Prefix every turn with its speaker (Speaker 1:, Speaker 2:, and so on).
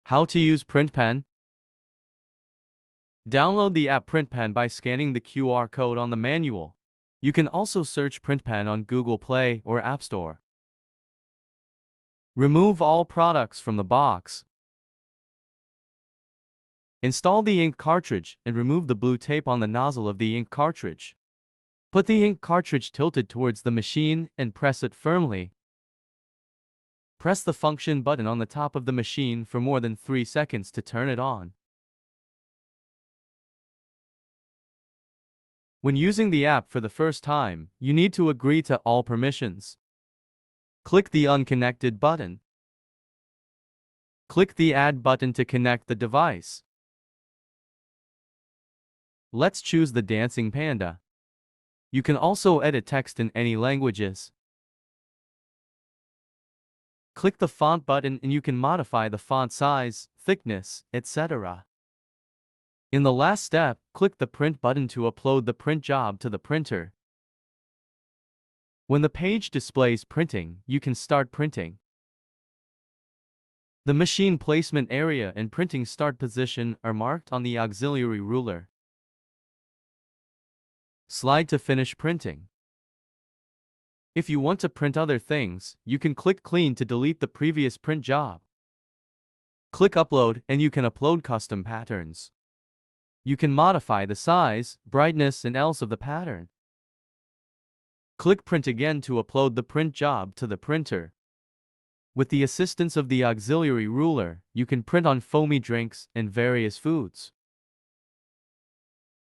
Speaker 1: How to use PrintPen? Download the app PrintPen by scanning the QR code on the manual. You can also search PrintPen on Google Play or App Store. Remove all products from the box. Install the ink cartridge and remove the blue tape on the nozzle of the ink cartridge. Put the ink cartridge tilted towards the machine and press it firmly. Press the function button on the top of the machine for more than 3 seconds to turn it on. When using the app for the first time, you need to agree to all permissions. Click the Unconnected button. Click the Add button to connect the device. Let's choose the dancing panda. You can also edit text in any languages. Click the font button and you can modify the font size, thickness, etc. In the last step, click the Print button to upload the print job to the printer. When the page displays printing, you can start printing. The machine placement area and printing start position are marked on the auxiliary ruler. Slide to finish printing. If you want to print other things, you can click Clean to delete the previous print job. Click Upload and you can upload custom patterns. You can modify the size, brightness, and else of the pattern. Click Print again to upload the print job to the printer. With the assistance of the auxiliary ruler, you can print on foamy drinks and various foods.